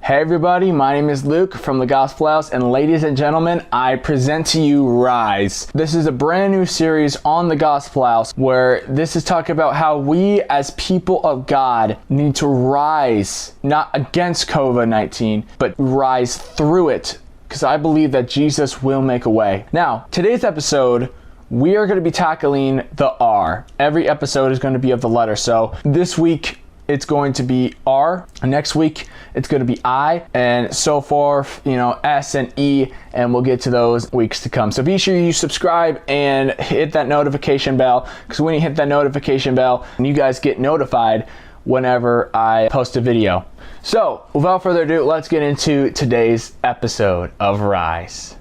Hey everybody, my name is Luke from TheGospelHouse, and ladies and gentlemen, I present to you Rise. This is a brand new series on TheGospelHouse where this is talking about how we as people of God need to rise, not against COVID-19, but rise through it, because I believe that Jesus will make a way. Now, today's episode, we are going to be tackling the R. Every episode is going to be of the letter. So this week, it's going to be R. Next week, it's going to be I, and so forth, S and E, and we'll get to those weeks to come. So be sure you subscribe and hit that notification bell, because when you hit that notification bell, you guys get notified whenever I post a video. So without further ado, let's get into today's episode of Rise.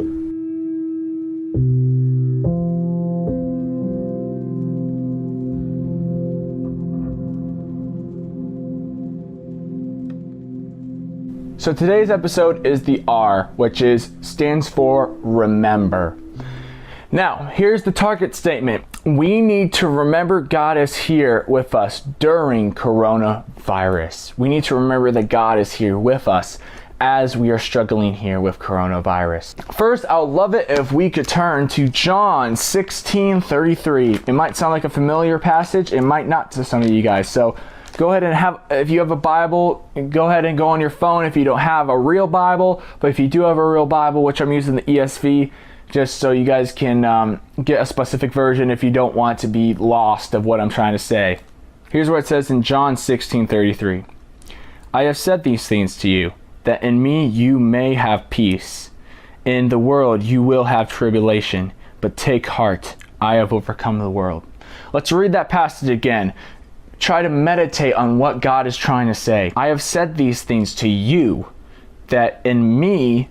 So today's episode is the R, which stands for remember. Now, here's the target statement. We need to remember God is here with us during coronavirus. We need to remember that God is here with us as we are struggling here with coronavirus. First, I would love it if we could turn to John 16:33. It might sound like a familiar passage. It might not to some of you guys. So go ahead and if you have a Bible, go ahead and go on your phone if you don't have a real Bible. But if you do have a real Bible, which I'm using the ESV, just so you guys can get a specific version if you don't want to be lost of what I'm trying to say. Here's what it says in John 16:33. I have said these things to you, that in me you may have peace. In the world you will have tribulation, but take heart, I have overcome the world. Let's read that passage again. Try to meditate on what God is trying to say. I have said these things to you, that in me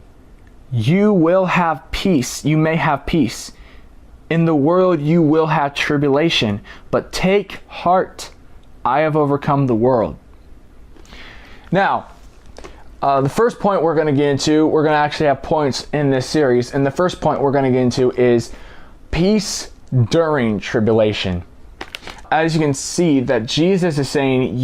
you will have peace. You may have peace. In the world you will have tribulation, but take heart, I have overcome the world. Now, the first point we're going to get into, we're going to actually have points in this series, and the first point we're going to get into is peace during tribulation. As you can see, that Jesus is saying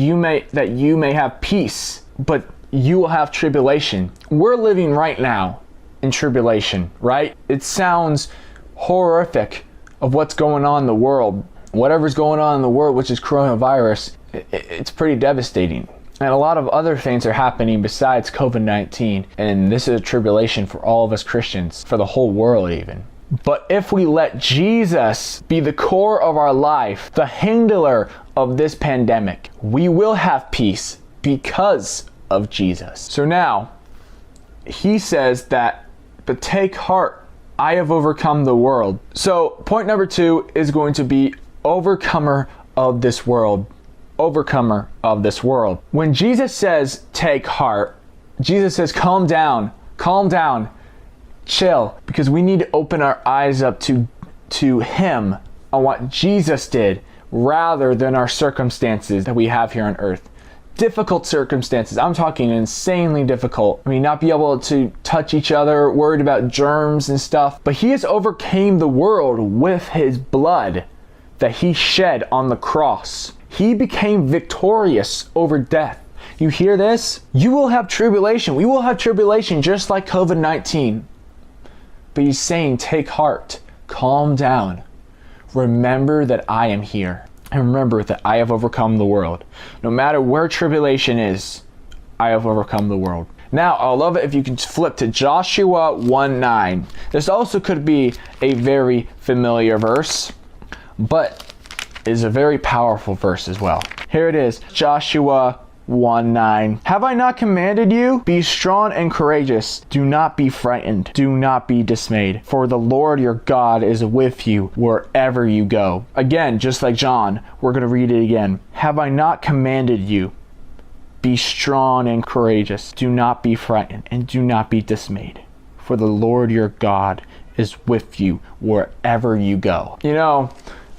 that you may have peace, but you will have tribulation. We're living right now in tribulation, right? It sounds horrific of what's going on in the world. Whatever's going on in the world, which is coronavirus, it's pretty devastating. And a lot of other things are happening besides COVID-19. And this is a tribulation for all of us Christians, for the whole world even. But if we let Jesus be the core of our life, the handler of this pandemic, we will have peace because of Jesus. So now, he says that, but take heart, I have overcome the world. So point number 2 is going to be overcomer of this world. Overcomer of this world. When Jesus says take heart, Jesus says calm down, chill, because we need to open our eyes up to him on what Jesus did rather than our circumstances that we have here on earth. Difficult circumstances. I'm talking insanely difficult. I mean, not be able to touch each other, worried about germs and stuff. But he has overcame the world with his blood that he shed on the cross. He became victorious over death. You hear this? You will have tribulation. We will have tribulation just like COVID-19. But he's saying, take heart, calm down. Remember that I am here. And remember that I have overcome the world. No matter where tribulation is, I have overcome the world. Now, I'll love it if you can flip to Joshua 1:9. This also could be a very familiar verse, but is a very powerful verse as well. Here it is, Joshua 1:9. Have I not commanded you? Be strong and courageous. Do not be frightened. Do not be dismayed. For the Lord your God is with you wherever you go. Again, just like John, we're going to read it again. Have I not commanded you? Be strong and courageous. Do not be frightened and do not be dismayed. For the Lord your God is with you wherever you go.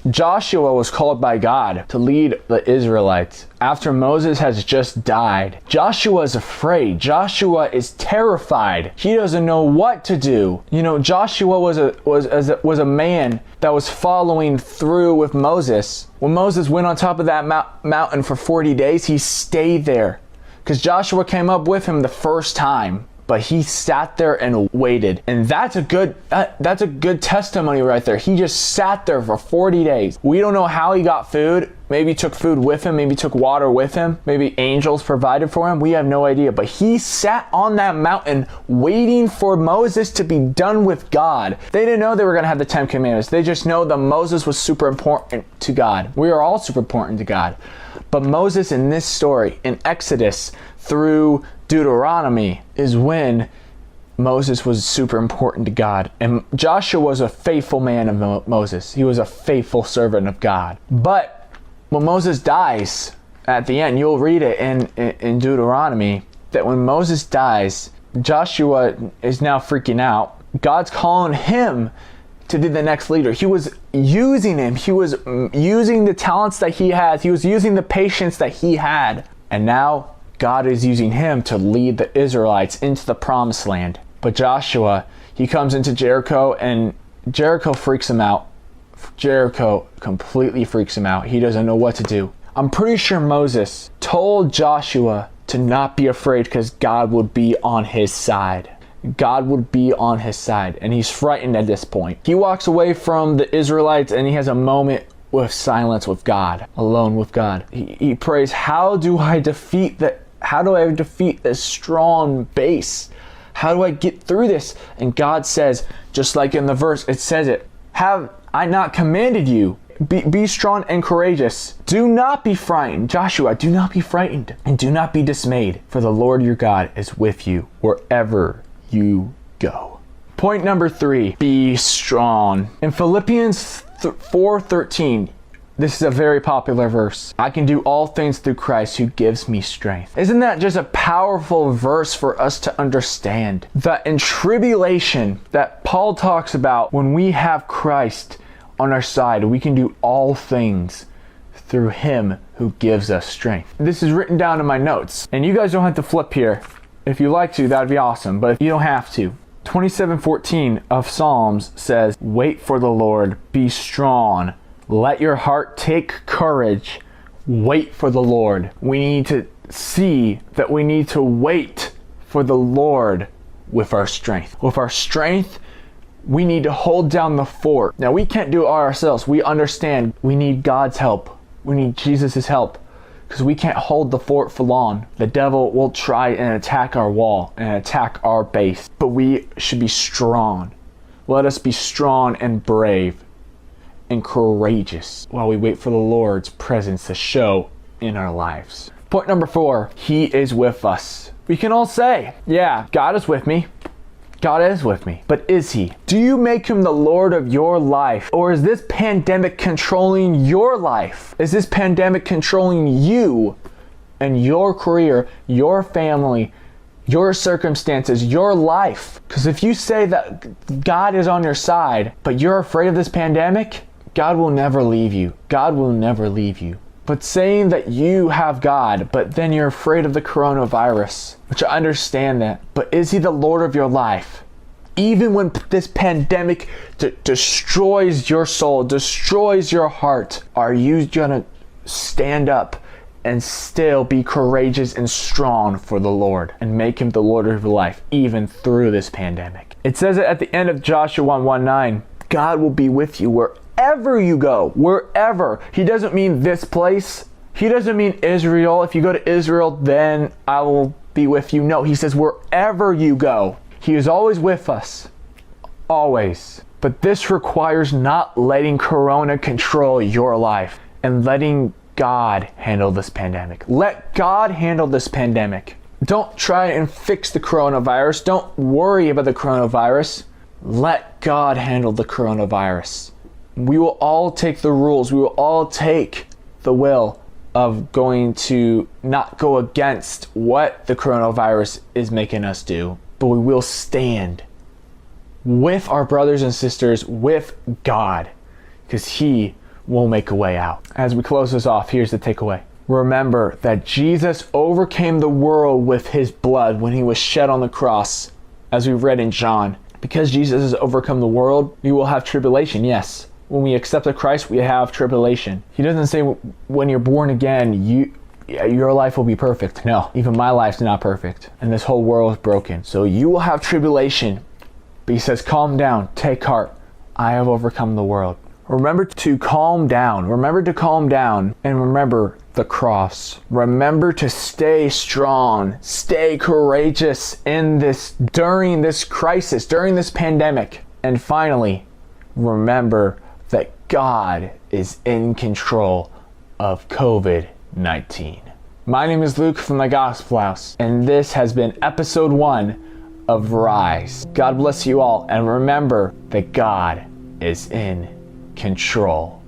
Joshua was called by God to lead the Israelites after Moses has just died. Joshua is afraid. Joshua is terrified. He doesn't know what to do. Joshua was a man that was following through with Moses. When Moses went on top of that mountain for 40 days, he stayed there because Joshua came up with him the first time, but he sat there and waited. And that's a good testimony right there. He just sat there for 40 days. We don't know how he got food. Maybe he took food with him. Maybe he took water with him. Maybe angels provided for him. We have no idea. But he sat on that mountain waiting for Moses to be done with God. They didn't know they were going to have the 10 Commandments. They just know that Moses was super important to God. We are all super important to God. But Moses in this story, in Exodus through Deuteronomy, is when Moses was super important to God. And Joshua was a faithful man of Moses. He was a faithful servant of God. But when Moses dies, at the end, you'll read it in Deuteronomy, that when Moses dies, Joshua is now freaking out. God's calling him to be the next leader. He was using him. He was using the talents that he had. He was using the patience that he had. And now God is using him to lead the Israelites into the promised land. But Joshua, he comes into Jericho, and Jericho freaks him out. Jericho completely freaks him out. He doesn't know what to do. I'm pretty sure Moses told Joshua to not be afraid because God would be on his side. God would be on his side, and he's frightened at this point. He walks away from the Israelites, and he has a moment with silence with God, alone with God. He prays, how do I defeat this strong base? How do I get through this? And God says, just like in the verse, it says it, have I not commanded you? Be strong and courageous. Do not be frightened. Joshua, do not be frightened and do not be dismayed, for the Lord your God is with you wherever you go. Point number 3, be strong. In Philippians 4:13, this is a very popular verse. I can do all things through Christ who gives me strength. Isn't that just a powerful verse for us to understand? That in tribulation that Paul talks about, when we have Christ on our side, we can do all things through him who gives us strength. This is written down in my notes, and you guys don't have to flip here. If you like to, that'd be awesome, but you don't have to. 27:14 of Psalms says, wait for the Lord, be strong. Let your heart take courage. Wait for the Lord. We need to see that we need to wait for the Lord with our strength. With our strength, we need to hold down the fort. Now, we can't do it ourselves. We understand we need God's help. We need Jesus' help, because we can't hold the fort for long. The devil will try and attack our wall and attack our base, but we should be strong. Let us be strong and brave and courageous while we wait for the Lord's presence to show in our lives. Point number 4, he is with us. We can all say, yeah, God is with me. God is with me. But is he? Do you make him the Lord of your life? Or is this pandemic controlling your life? Is this pandemic controlling you and your career, your family, your circumstances, your life? Because if you say that God is on your side, but you're afraid of this pandemic, God will never leave you. God will never leave you. But saying that you have God, but then you're afraid of the coronavirus, which I understand that, but is he the Lord of your life? Even when this pandemic destroys your soul, destroys your heart, are you gonna stand up and still be courageous and strong for the Lord and make him the Lord of your life, even through this pandemic? It says it at the end of Joshua 1:9, God will be with you wherever you go, wherever. He doesn't mean this place. He doesn't mean Israel. If you go to Israel, then I will be with you. No, he says wherever you go. He is always with us. Always. But this requires not letting Corona control your life and letting God handle this pandemic. Let God handle this pandemic. Don't try and fix the coronavirus. Don't worry about the coronavirus. Let God handle the coronavirus. We will all take the rules. We will all take the will of going to not go against what the coronavirus is making us do, but we will stand with our brothers and sisters, with God, because he will make a way out. As we close this off, here's the takeaway. Remember that Jesus overcame the world with his blood when he was shed on the cross, as we've read in John. Because Jesus has overcome the world, we will have tribulation, yes. When we accept Christ, we have tribulation. He doesn't say when you're born again, your life will be perfect. No, even my life's not perfect. And this whole world is broken. So you will have tribulation. But he says, calm down, take heart. I have overcome the world. Remember to calm down. Remember to calm down. And remember the cross. Remember to stay strong. Stay courageous during this crisis, during this pandemic. And finally, remember that God is in control of COVID-19. My name is Luke from The Gospel House, and this has been episode 1 of R.I.S.E. God bless you all, and remember that God is in control.